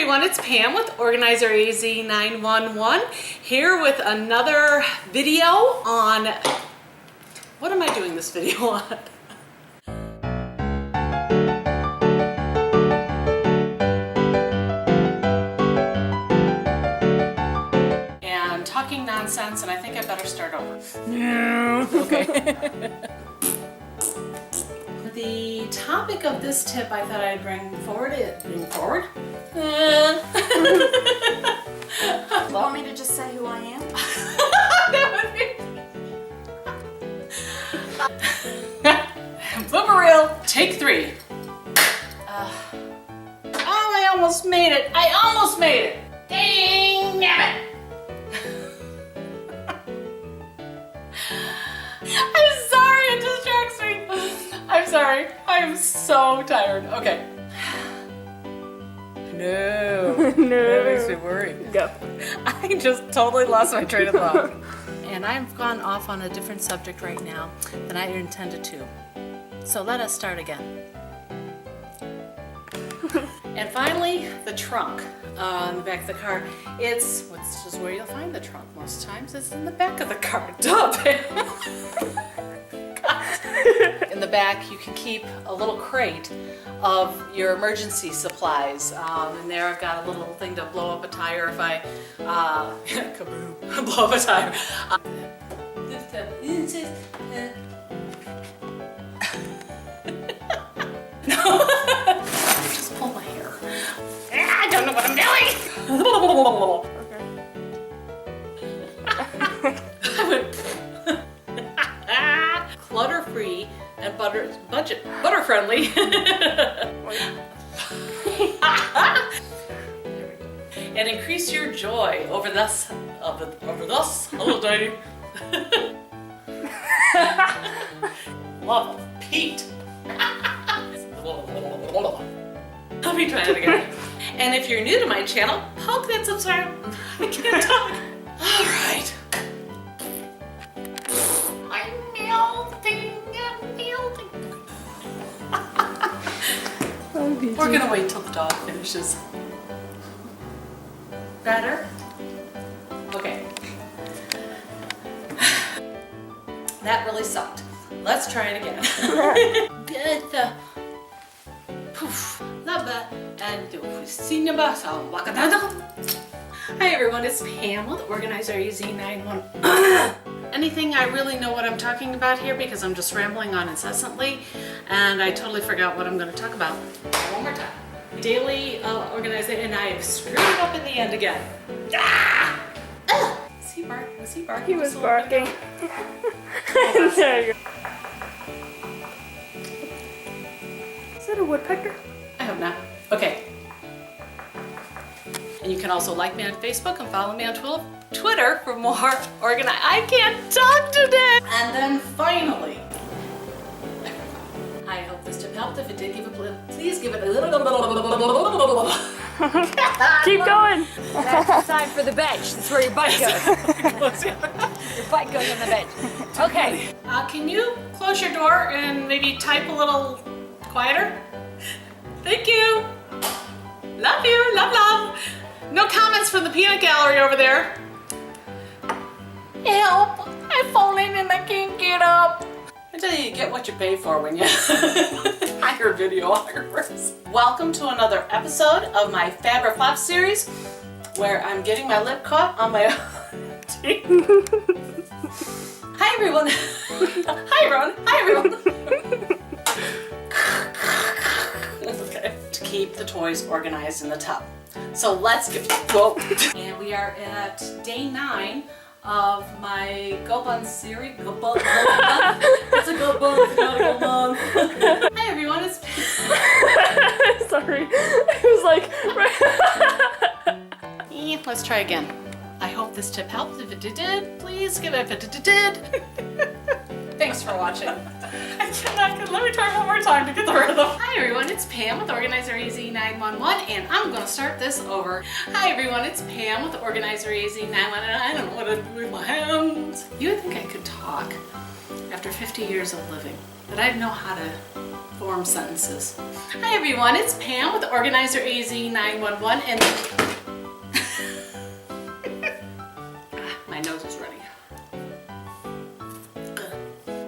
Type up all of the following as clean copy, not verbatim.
everyone, it's Pam with Organizer AZ911 here with another video on, what am I doing this video on? And talking nonsense, and I think I better start over. No. Okay. The topic of this tip I thought I'd bring forward. Want me to just say who I am? Blooper reel, take 3. Oh, I almost made it. Dang it. I'm sorry, it distracts me. I'm sorry. I'm so tired. Okay. No. That makes me worry. Go. I just totally lost my train of thought. And I've gone off on a different subject right now than I intended to. So let us start again. And finally, the trunk on the back of the car. It's just where you'll find the trunk most times. It's in the back of the car. Duh, Pam. In the back, you can keep a little crate of your emergency supplies. And there I've got a little thing to blow up a tire if I, kaboom, blow up a tire. Just pull my hair. I don't know what I'm doing. Clutter-free and butter-friendly. And increase your joy over this holiday. Love of Pete. Let me try it again. And if you're new to my channel, poke that subscribe. I can't talk. All right. I'm melting. We're gonna wait till the dog finishes. Better? Okay. That really sucked. Let's try it again. Hi everyone, it's Pam with Organizer AZ911. Anything I really know what I'm talking about here because I'm just rambling on incessantly and I totally forgot what I'm going to talk about. One more time. Daily organizing, and I have screwed it up in the end again. Ah! Was he barking? He was barking. There you go. Is that a woodpecker? I hope not. Okay. And you can also like me on Facebook and follow me on Twitter for more organized. I can't talk today. And then finally, I hope this tip helped. If it did, please give it a little. Keep going. That's the sign for the bench. That's where your butt goes. Your butt goes on the bench. Okay. Can you close your door and maybe type a little quieter? Thank you. Love you. Love. No comments from the peanut gallery over there. Help! I've fallen and I can't get up. I tell you get what you pay for when you hire videographers. Welcome to another episode of my Fab or Flop series where I'm getting my lip caught on my teeth. Hi everyone. Hi everyone. Okay. To keep the toys organized in the tub. So let's get, whoa. And we are at day 9 of my Go Bun series. Go Bun. It's a Go Bun, it's not a Go Bun. Hi everyone, it's Sorry. It was like... Let's try again. I hope this tip helped. If it did, please give it. If it did. Thanks for watching. I cannot, let me try one more time to get the rhythm. Hi everyone, it's Pam with Organizer AZ911 and I'm gonna start this over. Hi everyone, it's Pam with Organizer AZ911 and I don't know what to do with my hands. You would think I could talk after 50 years of living, but I know how to form sentences. Hi everyone, it's Pam with Organizer AZ911 and my nose is running.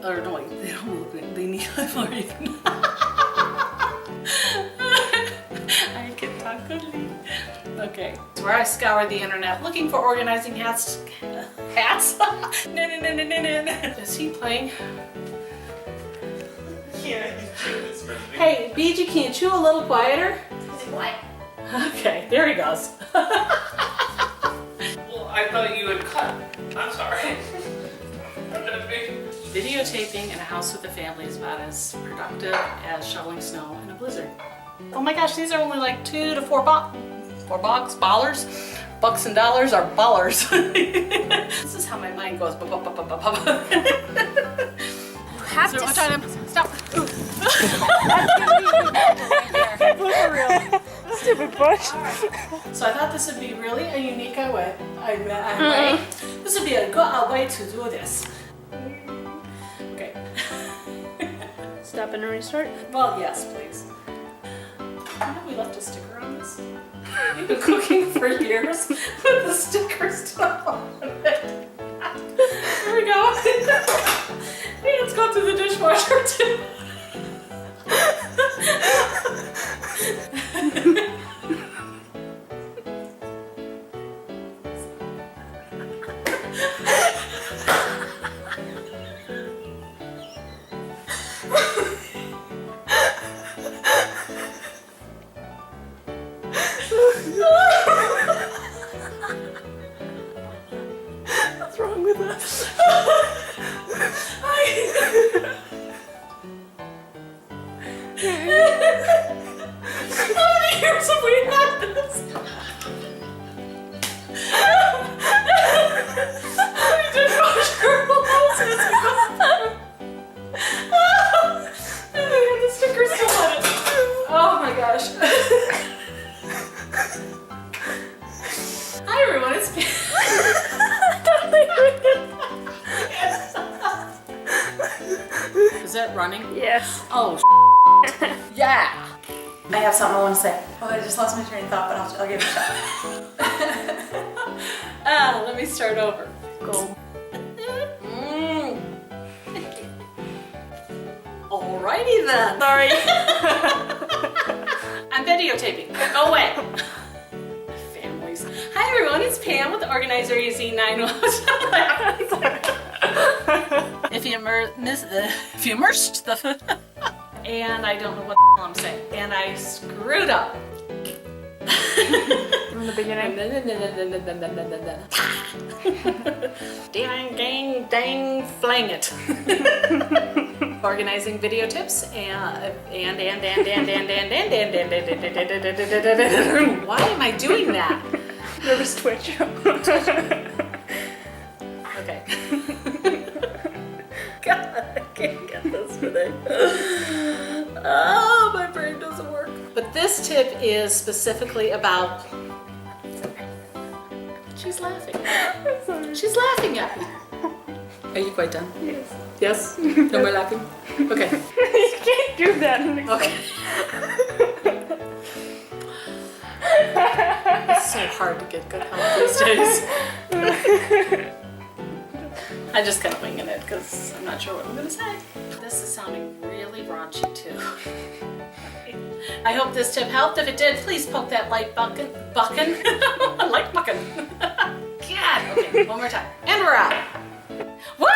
Or no, wait, they don't move it. They need more even. I can talk goodly. Okay, it's where I scour the internet looking for organizing hats. Hats? Is he playing? Hey, BG, can you chew a little quieter? What? Okay, there he goes. Well, I thought you had cut. I'm sorry. Videotaping in a house with a family is about as productive as shoveling snow in a blizzard. Oh my gosh, these are only like 2 to 4 bucks, ballers. Bucks and dollars are ballers. This is how my mind goes. You have to Stop. Stupid bush. So I thought this would be really a unique way. This would be a good way to do this. Okay. Stop and restart. Well, yes, please. Why have we left a sticker on this? We've been cooking for years with the sticker still on it. Here we go. Hey, let's go to the dishwasher too. What's wrong with us? How many years have we had this? We did washer hoses. And they had the sticker still on it. Oh my gosh. Hi everyone, it's Is that running? Yes. Oh, yeah. I have something I want to say. Oh, I just lost my train of thought, but I'll give it a shot. Let me start over. Go. Alrighty then. Sorry. I'm videotaping. Go away. Families. Hi everyone, it's Pam with Organizer AZ911. If you immersed the and I don't know what the hell I'm saying, and I screwed up. From the beginning. Dang, flang it. Organizing video tips and why am I doing that? Nervous twitch. Okay. God, I can't get this today. Oh, my brain doesn't work. But this tip is specifically about. She's laughing. I'm sorry. She's laughing at me. Are you quite done? Yes. Yes? No more laughing? Okay. You can't do that. Okay. It's so hard to get good help these days. I'm just kind of winging it because I'm not sure what I'm going to say. This is sounding really raunchy too. I hope this tip helped. If it did, please poke that like button. Like button. God. Okay, one more time. And we're out. Woo!